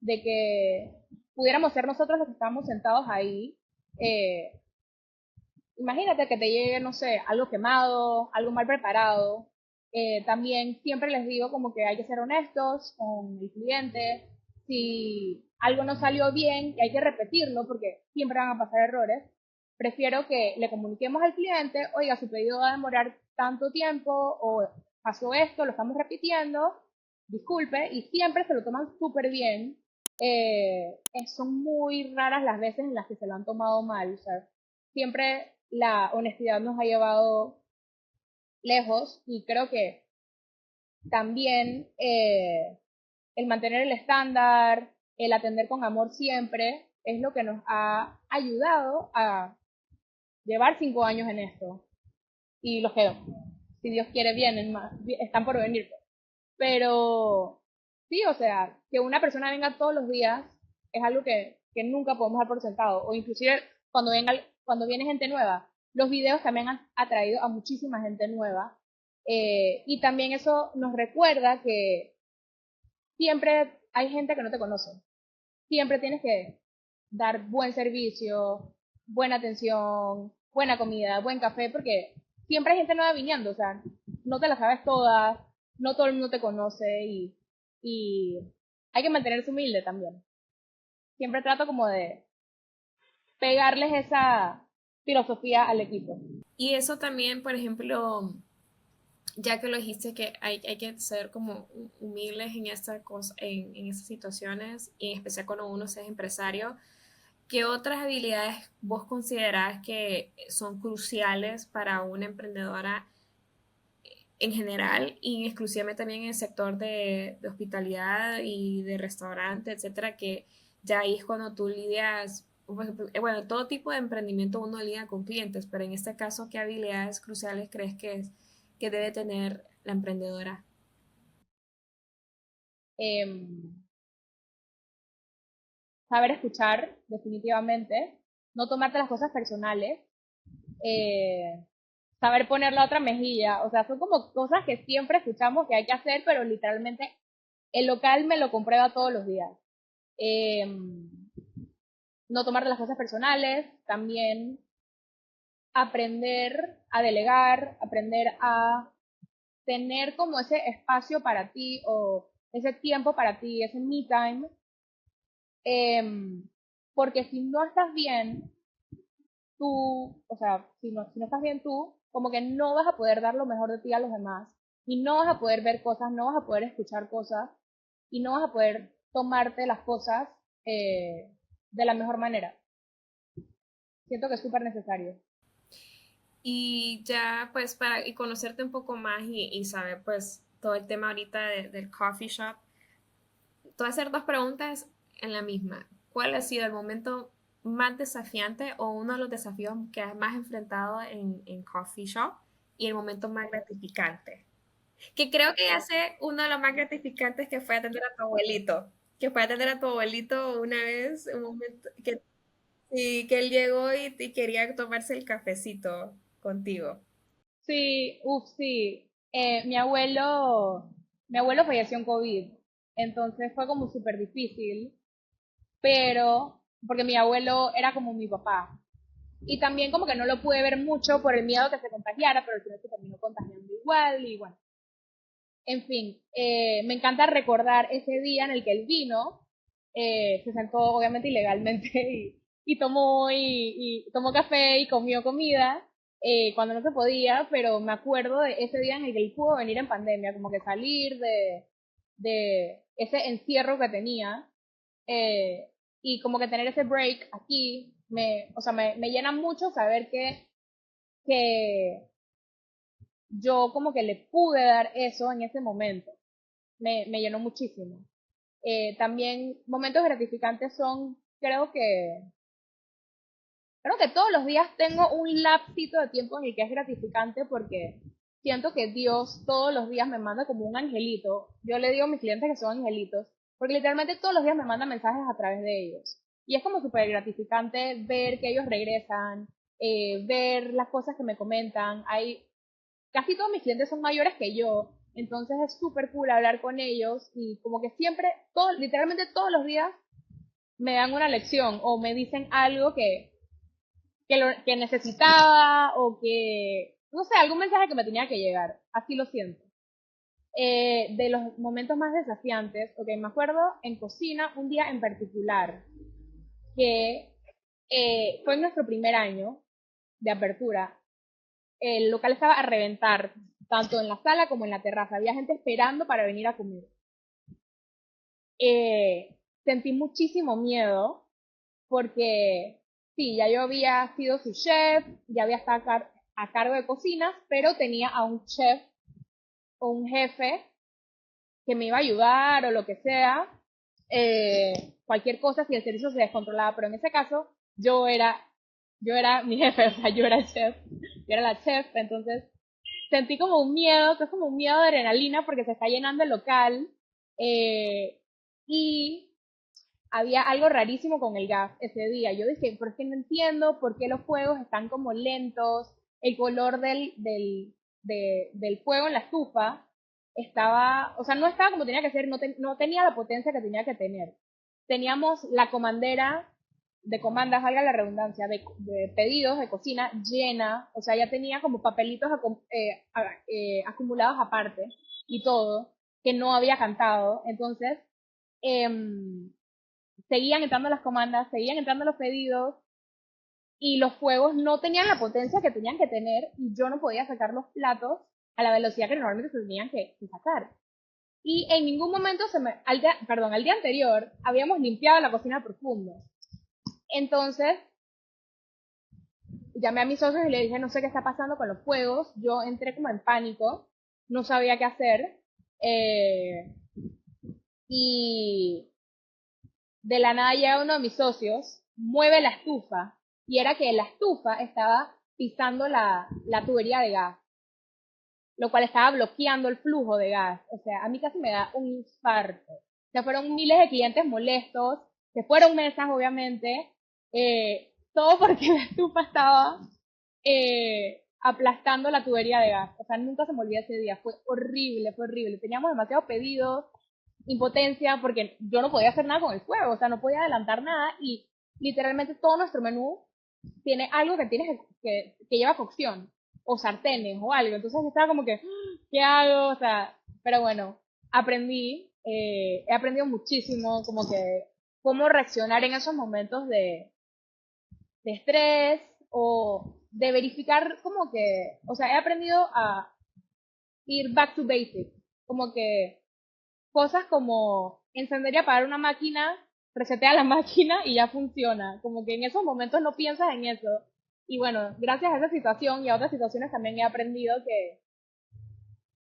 de que pudiéramos ser nosotros los que estamos sentados ahí. eh, Imagínate que te llegue, no sé, algo quemado, algo mal preparado. También siempre les digo como que hay que ser honestos con el cliente. Si algo no salió bien y hay que repetirlo, porque siempre van a pasar errores, prefiero que le comuniquemos al cliente, oiga, su pedido va a demorar tanto tiempo, o pasó esto, lo estamos repitiendo, disculpe, y siempre se lo toman súper bien. Son muy raras las veces en las que se lo han tomado mal, o sea, siempre la honestidad nos ha llevado lejos, y creo que también el mantener el estándar, el atender con amor siempre, es lo que nos ha ayudado a llevar 5 años en esto. Y los que, si Dios quiere, vienen más, están por venir. Pero sí, o sea, que una persona venga todos los días es algo que nunca podemos dar por sentado. O inclusive cuando viene gente nueva, los videos también han atraído a muchísima gente nueva. Y también eso nos recuerda que siempre hay gente que no te conoce. Siempre tienes que dar buen servicio, buena atención, buena comida, buen café, porque siempre hay gente nueva viniendo, o sea, no te las sabes todas, no todo el mundo te conoce, y hay que mantenerse humilde también. Siempre trato como de pegarles esa filosofía al equipo. Y eso también, por ejemplo, ya que lo dijiste que hay que ser como humildes en esta cosa, en estas situaciones, y en especial cuando uno es empresario, ¿qué otras habilidades vos considerás que son cruciales para una emprendedora en general y exclusivamente también en el sector de hospitalidad y de restaurante, etcétera, que ya ahí es cuando tú lidias, por ejemplo, bueno, todo tipo de emprendimiento uno lidia con clientes, pero en este caso, ¿qué habilidades cruciales crees que debe tener la emprendedora? Em, Saber escuchar, definitivamente, no tomarte las cosas personales, eh, saber poner la otra mejilla, o sea, son como cosas que siempre escuchamos que hay que hacer, pero literalmente el local me lo comprueba todos los días. Eh, no tomarte las cosas personales, también aprender a delegar, aprender a tener como ese espacio para ti, o ese tiempo para ti, ese me time, porque si no estás bien, tú, o sea, si no estás bien tú, como que no vas a poder dar lo mejor de ti a los demás, y no vas a poder ver cosas, no vas a poder escuchar cosas, y no vas a poder tomarte las cosas de la mejor manera. Siento que es súper necesario. Y ya pues para y conocerte un poco más y saber pues todo el tema ahorita del coffee shop, te voy a hacer dos preguntas en la misma. ¿Cuál ha sido el momento más desafiante o uno de los desafíos que has más enfrentado en Coffee Shop y el momento más gratificante? Que creo que ya sé uno de los más gratificantes que fue atender a tu abuelito. Que fue atender a tu abuelito una vez, un momento que, sí, que él llegó y quería tomarse el cafecito contigo. Sí, uff, sí. Mi abuelo falleció en COVID, entonces fue como súper difícil, pero porque mi abuelo era como mi papá. Y también como que no lo pude ver mucho por el miedo que se contagiara, pero al final se terminó contagiando igual, y bueno, en fin, me encanta recordar ese día en el que él vino, se sentó obviamente ilegalmente y tomó café y comió comida cuando no se podía, pero me acuerdo de ese día en el que él pudo venir en pandemia, como que salir de ese encierro que tenía, eh, y como que tener ese break aquí, o sea, me llena mucho saber que yo como que le pude dar eso en ese momento. Me llenó muchísimo. También momentos gratificantes son, creo que todos los días tengo un lapsito de tiempo en el que es gratificante, porque siento que Dios todos los días me manda como un angelito. Yo le digo a mis clientes que son angelitos, porque literalmente todos los días me mandan mensajes a través de ellos. Y es como súper gratificante ver que ellos regresan, ver las cosas que me comentan. Casi todos mis clientes son mayores que yo, entonces es súper cool hablar con ellos, y como que siempre, literalmente todos los días me dan una lección o me dicen algo que necesitaba, o que, no sé, algún mensaje que me tenía que llegar. Así lo siento. De los momentos más desafiantes, ok, me acuerdo en cocina un día en particular que fue en nuestro primer año. de apertura, el local estaba a reventar, tanto en la sala como en la terraza. Había gente esperando para venir a comer. Sentí muchísimo miedo porque sí, ya yo había sido su chef, ya había estado a cargo de cocinas, pero tenía a un chef o un jefe que me iba a ayudar o lo que sea, cualquier cosa si el servicio se descontrolaba, pero en ese caso yo era mi jefe, o sea, yo era el chef, yo era la chef, entonces sentí como un miedo, que es como un miedo de adrenalina porque se está llenando el local, eh, y había algo rarísimo con el gas ese día. Yo dije, pero es que no entiendo por qué los fuegos están como lentos, el color del fuego en la estufa estaba, o sea, no estaba como tenía que ser, no tenía la potencia que tenía que tener. Teníamos la comandera de comandas, valga la redundancia, de pedidos de cocina llena, o sea, ya tenía como papelitos acumulados aparte y todo, que no había cantado. Entonces, em, seguían entrando las comandas, seguían entrando los pedidos y los fuegos no tenían la potencia que tenían que tener y yo no podía sacar los platos a la velocidad que normalmente se tenían que sacar. Y en ningún momento al día anterior habíamos limpiado la cocina profundo. Entonces llamé a mis socios y le dije, no sé qué está pasando con los fuegos. Yo entré como en pánico, no sabía qué hacer. Y de la nada llega uno de mis socios, mueve la estufa, y era que la estufa estaba pisando la tubería de gas, lo cual estaba bloqueando el flujo de gas. O sea, a mí casi me da un infarto. O sea, fueron miles de clientes molestos, se fueron mesas, obviamente, todo porque la estufa estaba aplastando la tubería de gas. O sea, nunca se me olvida ese día, fue horrible, fue horrible. Teníamos demasiados pedidos, impotencia, porque yo no podía hacer nada con el fuego, o sea, no podía adelantar nada y literalmente todo nuestro menú tiene algo que tiene que lleva cocción, o sartenes o algo, entonces yo estaba como que, ¿qué hago? O sea, pero bueno, he aprendido muchísimo como que cómo reaccionar en esos momentos de estrés o de verificar como que, o sea, he aprendido a ir back to basics, como que cosas como encender y apagar una máquina, resetea la máquina y ya funciona. Como que en esos momentos no piensas en eso. Y bueno, gracias a esa situación y a otras situaciones también he aprendido que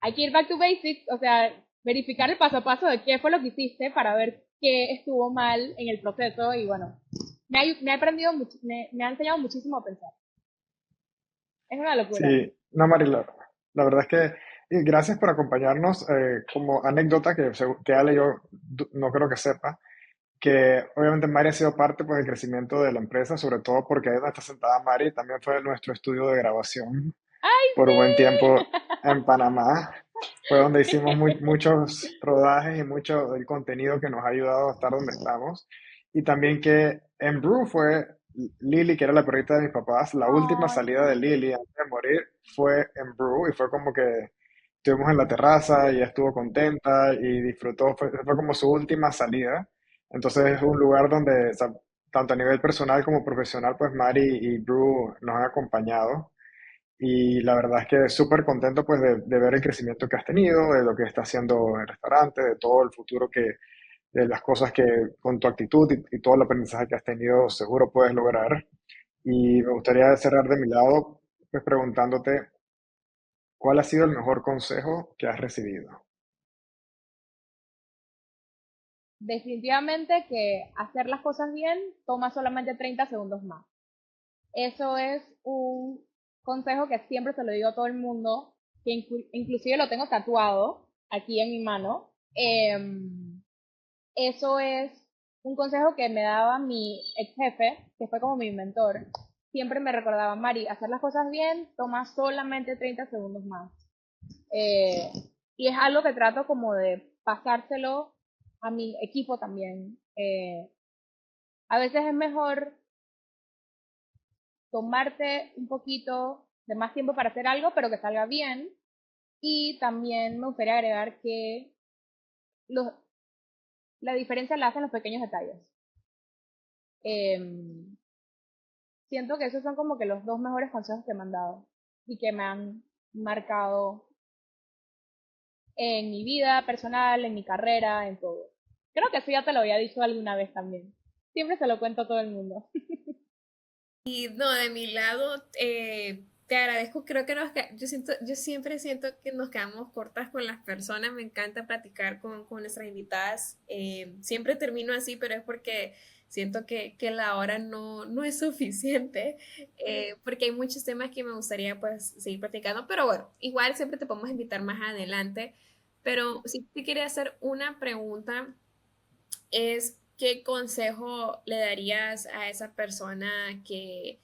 hay que ir back to basics, o sea, verificar el paso a paso de qué fue lo que hiciste para ver qué estuvo mal en el proceso. Y bueno, me ha aprendido me ha enseñado muchísimo a pensar. Es una locura. Sí, no, Mari, la verdad es que y gracias por acompañarnos. Como anécdota que Ale yo no creo que sepa, que obviamente Mari ha sido parte pues, del crecimiento de la empresa, sobre todo porque ahí donde está sentada Mari también fue nuestro estudio de grabación ¡Ay, por un buen tiempo sí! en Panamá. Fue donde hicimos muchos rodajes y mucho del contenido que nos ha ayudado a estar donde estamos. Y también que en Brew fue Lily, que era la perrita de mis papás, la última Ay, salida de sí. Lily antes de morir fue en Brew y fue como que estuvimos en la terraza y ella estuvo contenta y disfrutó, fue como su última salida. Entonces es un lugar donde, o sea, tanto a nivel personal como profesional, pues Mari y Brew nos han acompañado. Y la verdad es que súper contento pues de ver el crecimiento que has tenido, de lo que está haciendo el restaurante, de todo el futuro de las cosas que con tu actitud y todo el aprendizaje que has tenido seguro puedes lograr. Y me gustaría cerrar de mi lado pues preguntándote, ¿cuál ha sido el mejor consejo que has recibido? Definitivamente que hacer las cosas bien toma solamente 30 segundos más. Eso es un consejo que siempre se lo digo a todo el mundo, que inclusive lo tengo tatuado aquí en mi mano. Eso es un consejo que me daba mi ex jefe, que fue como mi mentor. Siempre me recordaba, Mari, hacer las cosas bien toma solamente 30 segundos más. Eh, y es algo que trato como de pasárselo a mi equipo también. A veces es mejor tomarte un poquito de más tiempo para hacer algo, pero que salga bien. Y también me gustaría agregar que los, la diferencia la hacen los pequeños detalles. Eh, siento que esos son como que los dos mejores consejos que me han dado y que me han marcado en mi vida personal, en mi carrera, en todo. Creo que eso ya te lo había dicho alguna vez también. Siempre se lo cuento a todo el mundo. Y no, de mi lado, te agradezco, creo que yo siempre siento que nos quedamos cortas con las personas, me encanta platicar con nuestras invitadas, siempre termino así, pero es porque siento que la hora no es suficiente, porque hay muchos temas que me gustaría pues seguir platicando, pero bueno, igual siempre te podemos invitar más adelante, pero sí te quería hacer una pregunta, es ¿qué consejo le darías a esa persona que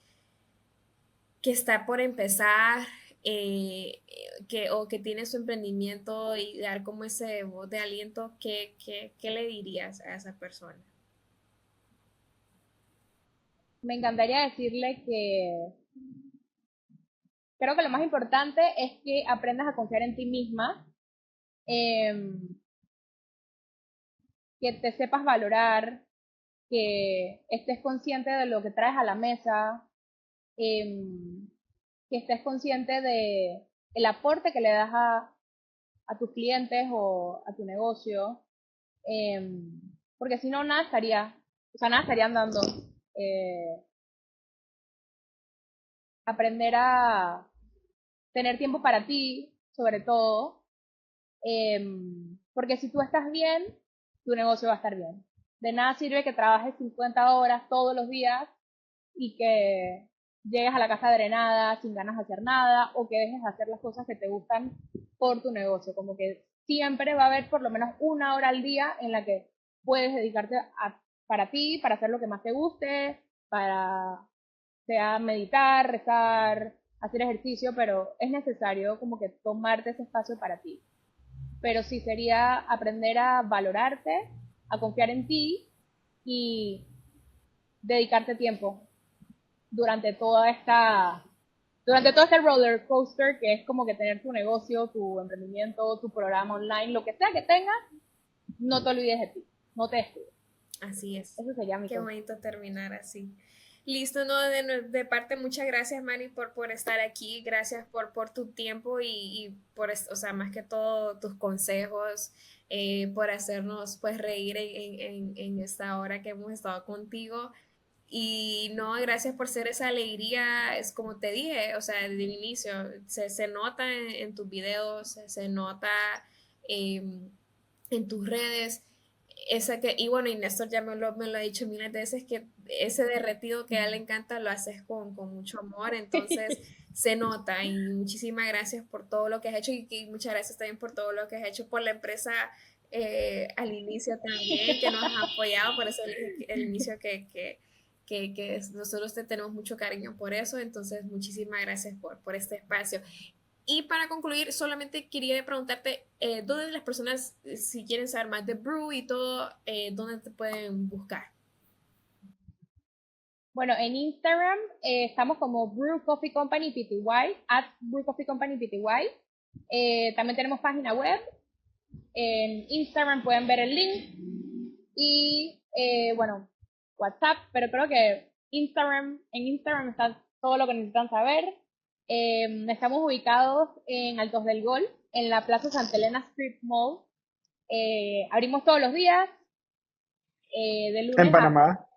está por empezar o que tiene su emprendimiento y dar como ese voz de aliento? ¿Qué le dirías a esa persona? Me encantaría decirle que creo que lo más importante es que aprendas a confiar en ti misma, em, que te sepas valorar, que estés consciente de lo que traes a la mesa, em, que estés consciente de el aporte que le das a tus clientes o a tu negocio, porque si no, nada estaría, o sea, nada estaría andando. Eh, aprender a tener tiempo para ti, sobre todo, porque si tú estás bien, tu negocio va a estar bien. De nada sirve que trabajes 50 horas todos los días y que llegues a la casa drenada, sin ganas de hacer nada, o que dejes de hacer las cosas que te gustan por tu negocio. Como que siempre va a haber por lo menos una hora al día en la que puedes dedicarte para ti, para hacer lo que más te guste, para sea meditar, rezar, hacer ejercicio, pero es necesario como que tomarte ese espacio para ti. Pero sí sería aprender a valorarte, a confiar en ti y dedicarte tiempo durante durante todo este roller coaster que es como que tener tu negocio, tu emprendimiento, tu programa online, lo que sea que tengas, no te olvides de ti, no te descuides. Así es. Eso sería mi Qué consejo. bonito terminar así. Listo, no, de parte, muchas gracias, Mari, por estar aquí. Gracias por tu tiempo y por, o sea, más que todo, tus consejos, por hacernos, pues, reír en esta hora que hemos estado contigo. Y no, gracias por ser esa alegría, es como te dije, o sea, desde el inicio, se nota en tus videos, se nota en tus redes. Esa que, y bueno, y Néstor ya me lo ha dicho miles de veces, que ese derretido que a él le encanta lo haces con mucho amor, entonces se nota. Y muchísimas gracias por todo lo que has hecho y muchas gracias también por todo lo que has hecho por la empresa al inicio también, que nos has apoyado, por eso el inicio que nosotros te tenemos mucho cariño por eso, entonces muchísimas gracias por este espacio. Y para concluir, solamente quería preguntarte, ¿dónde las personas, si quieren saber más de Brew y todo, dónde te pueden buscar? Bueno, en Instagram estamos como Brew Coffee Company Pty, @Brew Coffee Company Pty. También tenemos página web. En Instagram pueden ver el link. Y bueno, WhatsApp, pero creo que en Instagram está todo lo que necesitan saber. Estamos ubicados en Altos del Gol, en la Plaza Santa Elena Street Mall. Abrimos todos los días, de En lunes a... Panamá.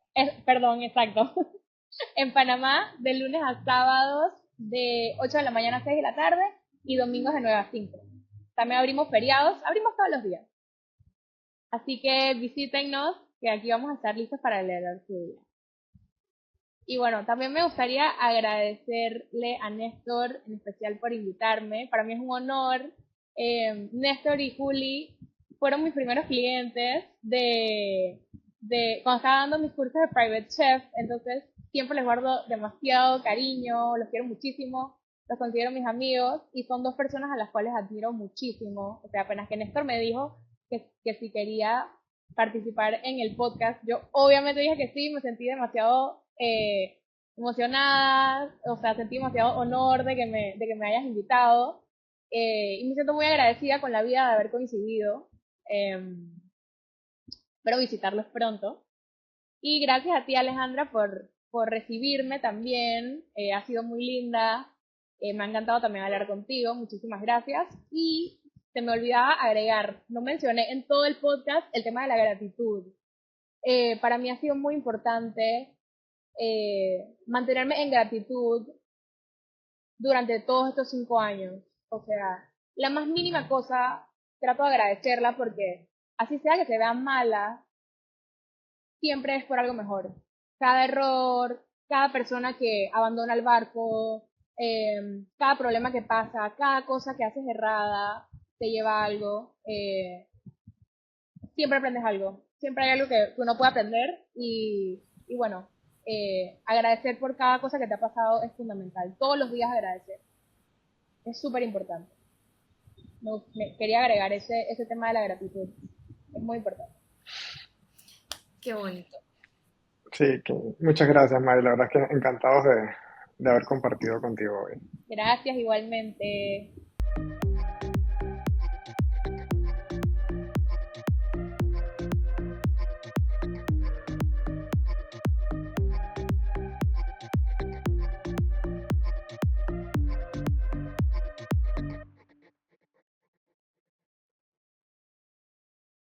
perdón, exacto. En Panamá, de lunes a sábados, de 8 de la mañana a 6 de la tarde y domingos de 9 a 5. También abrimos feriados, abrimos todos los días. Así que visítennos, que aquí vamos a estar listos para leer su día. Y bueno, también me gustaría agradecerle a Néstor en especial por invitarme. Para mí es un honor. Néstor y Juli fueron mis primeros clientes de cuando estaba dando mis cursos de Private Chef. Entonces siempre les guardo demasiado cariño, los quiero muchísimo, los considero mis amigos y son dos personas a las cuales admiro muchísimo. O sea, apenas que Néstor me dijo que si quería participar en el podcast, yo obviamente dije que sí, me sentí demasiado emocionada, o sea, sentí demasiado honor de que me hayas invitado, y me siento muy agradecida con la vida de haber coincidido. Espero visitarlos pronto. Y gracias a ti, Alejandra, por recibirme también. Ha sido muy linda. Me ha encantado también hablar contigo. Muchísimas gracias. Y se me olvidaba agregar, no mencioné en todo el podcast el tema de la gratitud. Para mí ha sido muy importante mantenerme en gratitud durante todos estos 5 años. O sea, la más mínima cosa trato de agradecerla porque así sea que se vea mala, siempre es por algo mejor. Cada error, cada persona que abandona el barco, cada problema que pasa, cada cosa que haces errada, te lleva a algo. Siempre aprendes algo. Siempre hay algo que uno puede aprender y bueno, agradecer por cada cosa que te ha pasado es fundamental. Todos los días agradecer. Es súper importante. Quería agregar ese tema de la gratitud. Es muy importante. Qué bonito. Sí, muchas gracias, Mari. La verdad es que encantados de haber compartido contigo hoy. Gracias igualmente.